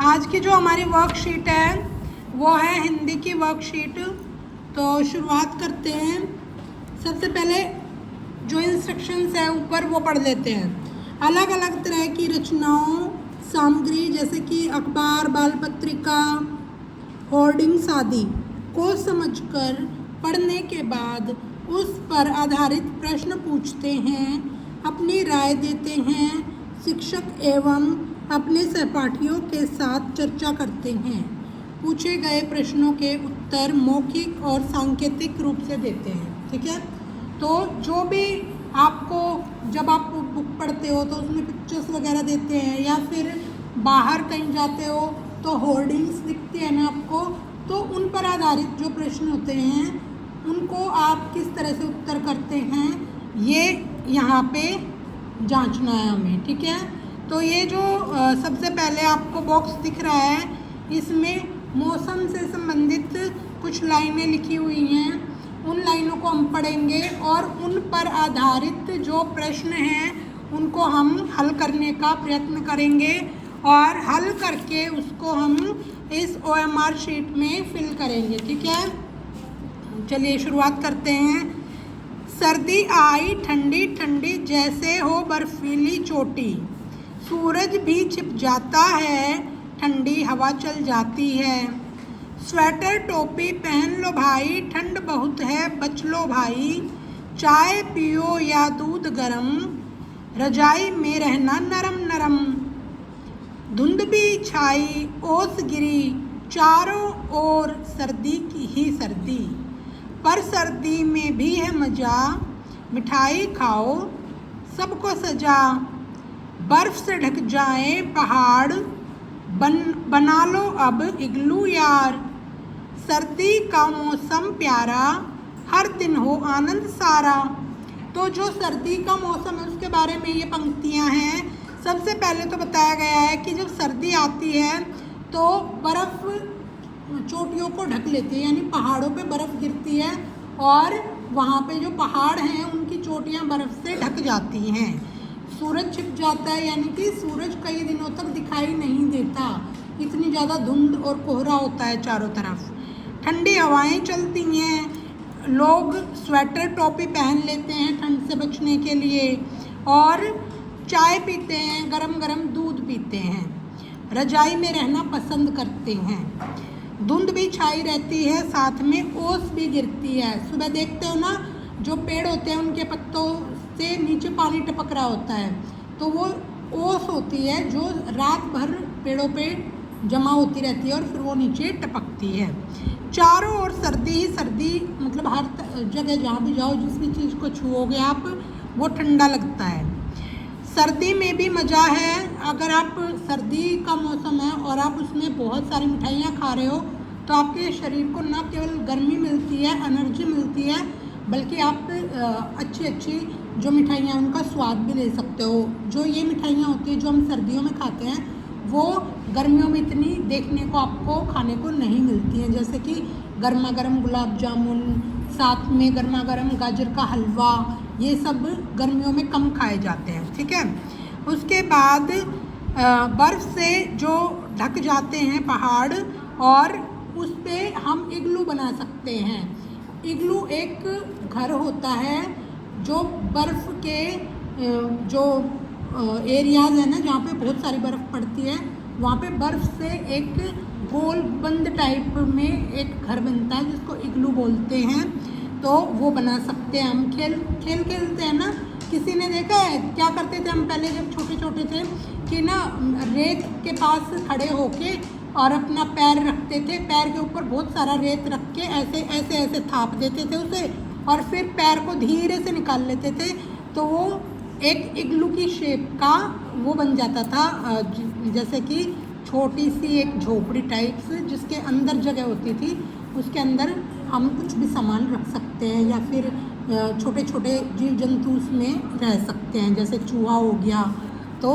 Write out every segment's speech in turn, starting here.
आज की जो हमारी वर्कशीट है वो है हिंदी की वर्कशीट। तो शुरुआत करते हैं। सबसे पहले जो इंस्ट्रक्शंस हैं ऊपर वो पढ़ लेते हैं। अलग अलग तरह की रचनाओं सामग्री जैसे कि अखबार, बाल पत्रिका, होर्डिंग्स आदि को समझकर पढ़ने के बाद उस पर आधारित प्रश्न पूछते हैं, अपनी राय देते हैं। शिक्षक एवं अपने सहपाठियों के साथ चर्चा करते हैं। पूछे गए प्रश्नों के उत्तर मौखिक और सांकेतिक रूप से देते हैं। ठीक है। तो जो भी आपको जब आप बुक पढ़ते हो तो उसमें पिक्चर्स वगैरह देते हैं, या फिर बाहर कहीं जाते हो तो होर्डिंग्स दिखती है ना आपको, तो उन पर आधारित जो प्रश्न होते हैं उनको आप किस तरह से उत्तर करते हैं ये यहाँ पे जांचना है हमें। ठीक है। तो ये जो सबसे पहले आपको बॉक्स दिख रहा है इसमें मौसम से संबंधित कुछ लाइनें लिखी हुई हैं। उन लाइनों को हम पढ़ेंगे और उन पर आधारित जो प्रश्न हैं उनको हम हल करने का प्रयत्न करेंगे और हल करके उसको हम इस OMR शीट में फिल करेंगे। ठीक है। चलिए शुरुआत करते हैं। सर्दी आई ठंडी ठंडी जैसे हो बर्फीली चोटी, सूरज भी छिप जाता है, ठंडी हवा चल जाती है। स्वेटर टोपी पहन लो भाई, ठंड बहुत है बच लो भाई। चाय पियो या दूध गरम, रजाई में रहना नरम नरम। धुंध भी छाई ओस गिरी, चारों ओर सर्दी की ही सर्दी। पर सर्दी में भी है मज़ा, मिठाई खाओ सबको सजा। बर्फ़ से ढक जाए पहाड़, बना लो अब इग्लू यार। सर्दी का मौसम प्यारा, हर दिन हो आनंद सारा। तो जो सर्दी का मौसम है उसके बारे में ये पंक्तियाँ हैं। सबसे पहले तो बताया गया है कि जब सर्दी आती है तो बर्फ़ चोटियों को ढक लेती है, यानी पहाड़ों पे बर्फ़ गिरती है और वहाँ पे जो पहाड़ हैं उनकी चोटियाँ बर्फ़ से ढक जाती हैं। सूरज छिप जाता है, यानी कि सूरज कई दिनों तक दिखाई नहीं देता, इतनी ज़्यादा धुंध और कोहरा होता है चारों तरफ। ठंडी हवाएं चलती हैं, लोग स्वेटर टोपी पहन लेते हैं ठंड से बचने के लिए, और चाय पीते हैं, गरम गरम दूध पीते हैं, रजाई में रहना पसंद करते हैं। धुंध भी छाई रहती है, साथ में ओस भी गिरती है। सुबह देखते हो ना जो पेड़ होते हैं उनके पत्तों से नीचे पानी टपक रहा होता है, तो वो ओस होती है जो रात भर पेड़ों पे जमा होती रहती है और फिर वो नीचे टपकती है। चारों ओर सर्दी ही सर्दी, मतलब हर जगह जहाँ भी जाओ जिस भी चीज़ को छुओगे आप वो ठंडा लगता है। सर्दी में भी मज़ा है। अगर आप सर्दी का मौसम है और आप उसमें बहुत सारी मिठाइयाँ खा रहे हो तो आपके शरीर को न केवल गर्मी मिलती है, एनर्जी मिलती है, बल्कि आप अच्छी अच्छी जो मिठाइयाँ उनका स्वाद भी ले सकते हो। जो ये मिठाइयाँ होती हैं जो हम सर्दियों में खाते हैं वो गर्मियों में इतनी देखने को आपको खाने को नहीं मिलती हैं, जैसे कि गर्मा गर्म गुलाब जामुन, साथ में गर्मा गर्म गाजर का हलवा, ये सब गर्मियों में कम खाए जाते हैं। ठीक है। उसके बाद बर्फ़ से जो ढक जाते हैं पहाड़ और उस पे हम इग्लू बना सकते हैं। इग्लू एक घर होता है जो बर्फ़ के जो एरियाज़ है ना जहाँ पे बहुत सारी बर्फ़ पड़ती है, वहाँ पे बर्फ़ से एक गोल बंद टाइप में एक घर बनता है जिसको इग्लू बोलते हैं। तो वो बना सकते हैं हम। खेलते हैं ना, किसी ने देखा है क्या करते थे हम पहले जब छोटे छोटे थे कि ना रेत के पास खड़े होके और अपना पैर रखते थे, पैर के ऊपर बहुत सारा रेत रख के ऐसे ऐसे ऐसे थाप देते थे उसे और फिर पैर को धीरे से निकाल लेते थे, तो वो एक इग्लू की शेप का वो बन जाता था, जैसे कि छोटी सी एक झोपड़ी टाइप से जिसके अंदर जगह होती थी, उसके अंदर हम कुछ भी सामान रख सकते हैं या फिर छोटे छोटे जीव जंतु उसमें रह सकते हैं, जैसे चूहा हो गया। तो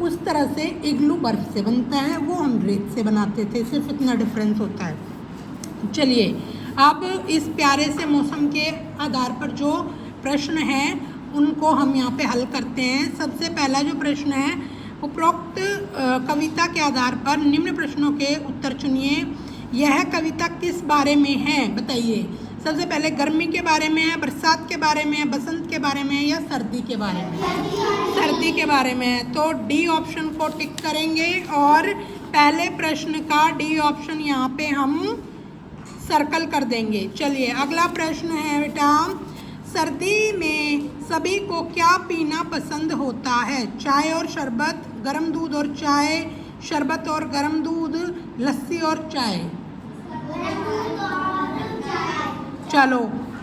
उस तरह से इग्लू बर्फ़ से बनता है, वो हम रेत से बनाते थे, सिर्फ इतना डिफरेंस होता है। चलिए अब इस प्यारे से मौसम के आधार पर जो प्रश्न हैं उनको हम यहाँ पे हल करते हैं। सबसे पहला जो प्रश्न है, उपरोक्त कविता के आधार पर निम्न प्रश्नों के उत्तर चुनिए। यह कविता किस बारे में है बताइए। सबसे पहले गर्मी के बारे में है, बरसात के बारे में है, बसंत के बारे में है या सर्दी के बारे में? सर्दी के बारे में है। तो डी ऑप्शन को टिक करेंगे और पहले प्रश्न का डी ऑप्शन यहाँ पे हम सर्कल कर देंगे। चलिए अगला प्रश्न है बेटा, सर्दी में सभी को क्या पीना पसंद होता है? चाय और शरबत, गर्म दूध और चाय, शरबत और गर्म दूध, लस्सी और चाय। चलो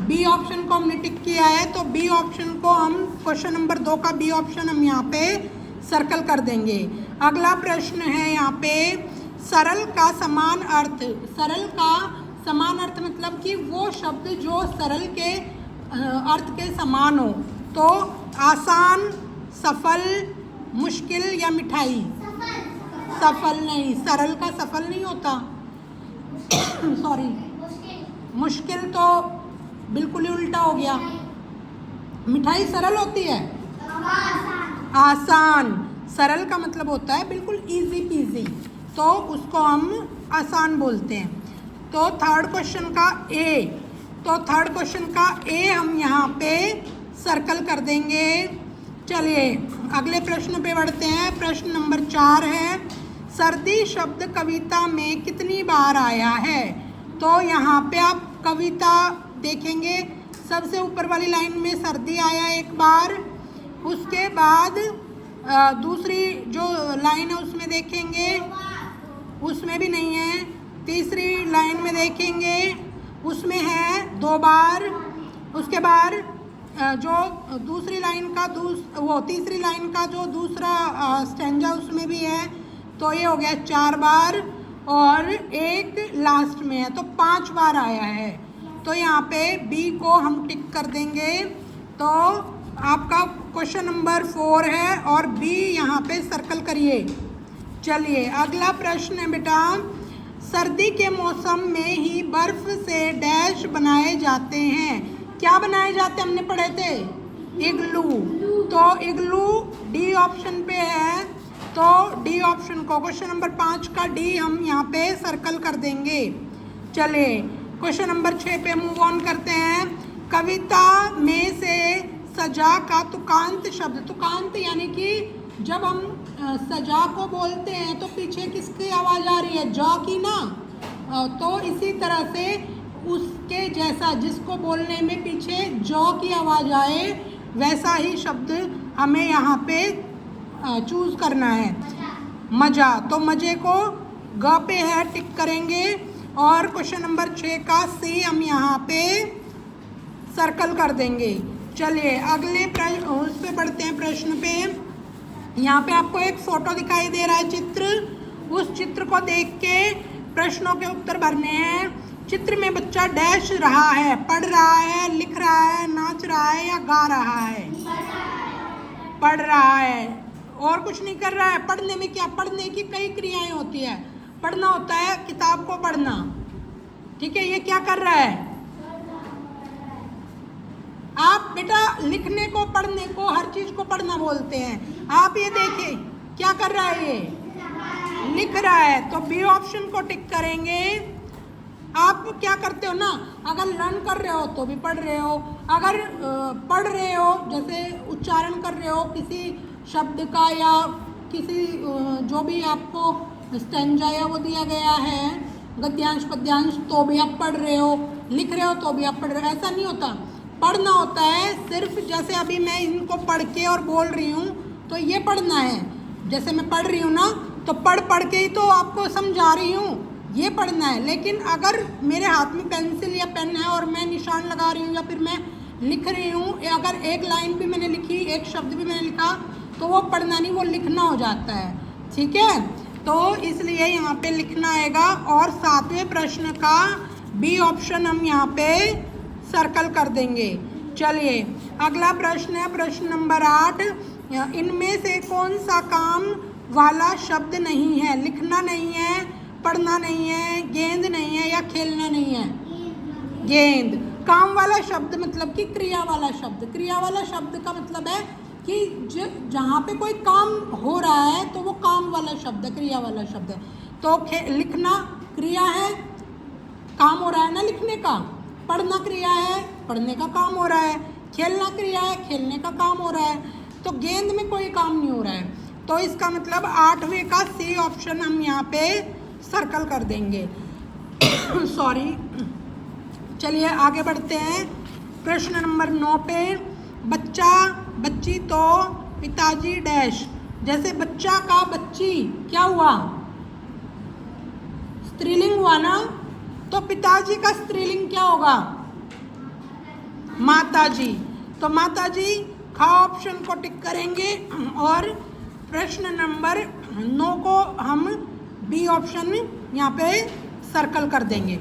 बी ऑप्शन को हमने टिक किया है, तो बी ऑप्शन को हम क्वेश्चन नंबर 2 का बी ऑप्शन हम यहाँ पे सर्कल कर देंगे। अगला प्रश्न है यहाँ पे, सरल का समान अर्थ। सरल का समान अर्थ मतलब कि वो शब्द जो सरल के अर्थ के समान हो। तो आसान, सफल, मुश्किल या मिठाई? सफल नहीं, सरल का सफल नहीं होता। सॉरी, मुश्किल तो बिल्कुल ही उल्टा हो गया। मिठाई सरल होती है, आसान। सरल का मतलब होता है बिल्कुल इजी पीजी, तो उसको हम आसान बोलते हैं। तो थर्ड क्वेश्चन का ए, तो थर्ड क्वेश्चन का ए हम यहाँ पे सर्कल कर देंगे। चलिए अगले प्रश्न पे बढ़ते हैं। प्रश्न नंबर 4 है, सर्दी शब्द कविता में कितनी बार आया है? तो यहाँ पे आप कविता देखेंगे, सबसे ऊपर वाली लाइन में सर्दी आया एक बार, उसके बाद दूसरी जो लाइन है उसमें देखेंगे, उसमें भी नहीं है। तीसरी लाइन में देखेंगे, उसमें है 2 बार। उसके बाद जो दूसरी लाइन का वो तीसरी लाइन का जो दूसरा स्टैंजा उसमें भी है, तो ये हो गया 4 बार और एक लास्ट में है, तो 5 बार आया है। तो यहाँ पे बी को हम टिक कर देंगे। तो आपका क्वेश्चन नंबर 4 है और बी यहाँ पे सर्कल करिए। चलिए अगला प्रश्न है बेटा, सर्दी के मौसम में ही बर्फ से डैश बनाए जाते हैं। क्या बनाए जाते हमने पढ़े थे? इग्लू। तो इग्लू डी ऑप्शन पे है, तो डी ऑप्शन को क्वेश्चन नंबर 5 का डी हम यहाँ पे सर्कल कर देंगे। चलिए क्वेश्चन नंबर 6 पे मूव ऑन करते हैं। कविता में से सजा का तुकांत शब्द। तुकांत यानी कि जब हम सजा को बोलते हैं तो पीछे किसकी आवाज़ आ रही है? जॉ की ना। तो इसी तरह से उसके जैसा जिसको बोलने में पीछे जॉ की आवाज़ आए वैसा ही शब्द हमें यहाँ पे चूज़ करना है। मज़ा, तो मज़े को ग पे है, टिक करेंगे। और क्वेश्चन नंबर 6 का सी हम यहाँ पे सर्कल कर देंगे। चलिए अगले प्रश्न उस पे बढ़ते हैं। प्रश्न पे यहाँ पे आपको एक फ़ोटो दिखाई दे रहा है, चित्र। उस चित्र को देख के प्रश्नों के उत्तर भरने हैं। चित्र में बच्चा डैश रहा है, पढ़ रहा है, लिख रहा है, नाच रहा है या गा रहा है? पढ़ रहा है, और कुछ नहीं कर रहा है। पढ़ने में क्या, पढ़ने की कई क्रियाएं होती है। पढ़ना होता है किताब को पढ़ना, ठीक है। ये क्या कर रहा है? आप बेटा लिखने को, पढ़ने को, हर चीज को पढ़ना बोलते हैं। आप ये देखिए क्या कर रहा है, ये लिख रहा है। तो बी ऑप्शन को टिक करेंगे। आप क्या करते हो ना, अगर लर्न कर रहे हो तो भी पढ़ रहे हो, अगर पढ़ रहे हो जैसे उच्चारण कर रहे हो किसी शब्द का या किसी जो भी आपको स्टैंजा या वो दिया गया है गद्यांश पद्यांश, तो भी आप पढ़ रहे हो, लिख रहे हो तो भी आप पढ़ रहे हो। ऐसा नहीं होता, पढ़ना होता है सिर्फ। जैसे अभी मैं इनको पढ़ के और बोल रही हूँ तो ये पढ़ना है। जैसे मैं पढ़ रही हूँ ना, तो पढ़ के ही तो आपको समझा रही हूँ, ये पढ़ना है। लेकिन अगर मेरे हाथ में पेंसिल या पेन है और मैं निशान लगा रही हूँ या फिर मैं लिख रही हूँ, अगर एक लाइन भी मैंने लिखी, एक शब्द भी मैंने लिखा, तो वो पढ़ना नहीं, वो लिखना हो जाता है, ठीक है। तो इसलिए यहाँ पे लिखना आएगा। और 7वें प्रश्न का बी ऑप्शन हम यहाँ पे सर्कल कर देंगे। चलिए अगला प्रश्न है प्रश्न नंबर 8। इनमें से कौन सा काम वाला शब्द नहीं है? लिखना नहीं है, पढ़ना नहीं है, गेंद नहीं है या खेलना नहीं है? गेंद। काम वाला शब्द मतलब कि क्रिया वाला शब्द। क्रिया वाला शब्द का मतलब है कि जहाँ पे कोई काम हो रहा है तो वो काम वाला शब्द है, क्रिया वाला शब्द है। तो लिखना क्रिया है, काम हो रहा है ना लिखने का। पढ़ना क्रिया है, पढ़ने का काम हो रहा है। खेलना क्रिया है, खेलने का काम हो रहा है। तो गेंद में कोई काम नहीं हो रहा है। तो इसका मतलब 8वें का सी ऑप्शन हम यहाँ पे सर्कल कर देंगे। सॉरी। चलिए आगे बढ़ते हैं। प्रश्न नंबर 9 पे, बच्चा बच्ची तो पिताजी डैश। जैसे बच्चा का बच्ची क्या हुआ, स्त्रीलिंग हुआ ना, तो पिताजी का स्त्रीलिंग क्या होगा, माताजी। तो माताजी खा ऑप्शन को टिक करेंगे और प्रश्न नंबर 9 को हम बी ऑप्शन यहाँ पे सर्कल कर देंगे।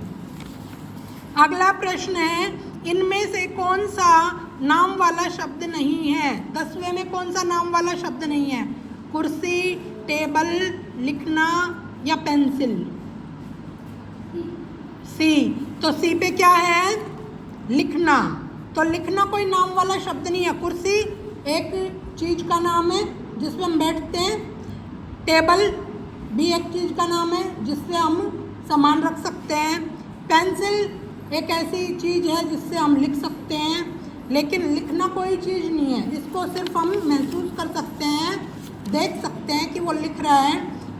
अगला प्रश्न है, इनमें से कौन सा नाम वाला शब्द नहीं है। 10वें में कौन सा नाम वाला शब्द नहीं है, कुर्सी, टेबल, लिखना या पेंसिल। सी। तो सी पे क्या है, लिखना। तो लिखना कोई नाम वाला शब्द नहीं है। कुर्सी एक चीज का नाम है जिसपे हम बैठते हैं। टेबल भी एक चीज का नाम है जिससे हम सामान रख सकते हैं। पेंसिल एक ऐसी चीज है जिससे हम लिख सकते हैं। लेकिन लिखना कोई चीज़ नहीं है, इसको सिर्फ हम महसूस कर सकते हैं, देख सकते हैं कि वो लिख रहा है।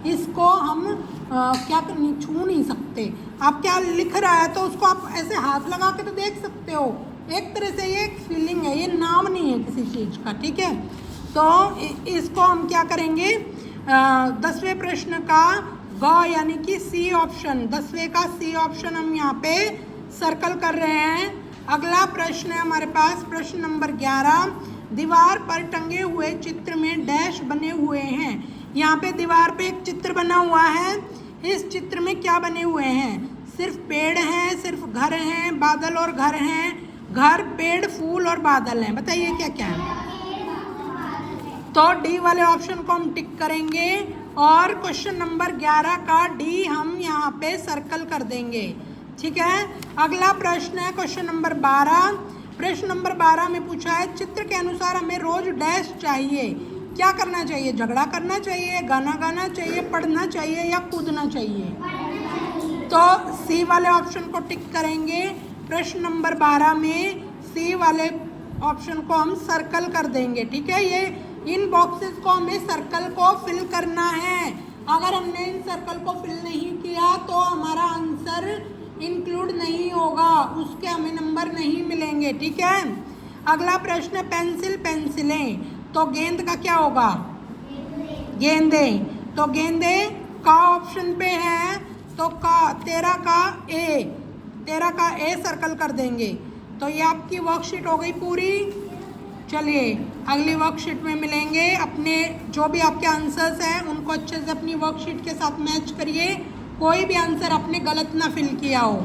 इसको हम क्या करनी, छू नहीं सकते। आप क्या लिख रहा है तो उसको आप ऐसे हाथ लगा के तो देख सकते हो। एक तरह से ये एक फीलिंग है, ये नाम नहीं है किसी चीज़ का, ठीक है। तो इसको हम क्या करेंगे, 10वें प्रश्न का ग यानी कि सी ऑप्शन, 10वें का सी ऑप्शन हम यहाँ पे सर्कल कर रहे हैं। अगला प्रश्न है हमारे पास प्रश्न नंबर 11, दीवार पर टंगे हुए चित्र में डैश बने हुए हैं। यहाँ पे दीवार पे एक चित्र बना हुआ है। इस चित्र में क्या बने हुए हैं, सिर्फ पेड़ हैं, सिर्फ घर हैं, बादल और घर हैं, घर, पेड़, फूल और बादल हैं। बताइए क्या क्या है। तो डी वाले ऑप्शन को हम टिक करेंगे और क्वेश्चन नंबर 11 का डी हम यहाँ पे सर्कल कर देंगे, ठीक है। अगला प्रश्न है क्वेश्चन नंबर 12। प्रश्न नंबर 12 में पूछा है, चित्र के अनुसार हमें रोज डैश चाहिए। क्या करना चाहिए, झगड़ा करना चाहिए, गाना गाना चाहिए, पढ़ना चाहिए या कूदना चाहिए। तो सी वाले ऑप्शन को टिक करेंगे। प्रश्न नंबर 12 में सी वाले ऑप्शन को हम सर्कल कर देंगे, ठीक है। ये इन बॉक्सेस को हमें सर्कल को फिल करना है। अगर हमने इन सर्कल को फिल नहीं किया तो हमारा आंसर इंक्लूड नहीं होगा, उसके हमें नंबर नहीं मिलेंगे, ठीक है। अगला प्रश्न, पेंसिल, पेंसिलें। तो गेंद का क्या होगा, गेंदे। तो गेंदे का ऑप्शन पे है तो का 13 का ए सर्कल कर देंगे। तो ये आपकी वर्कशीट हो गई पूरी। चलिए अगली वर्कशीट में मिलेंगे। अपने जो भी आपके आंसर्स हैं उनको अच्छे से अपनी वर्कशीट के साथ मैच करिए। कोई भी आंसर आपने गलत ना फिल किया हो।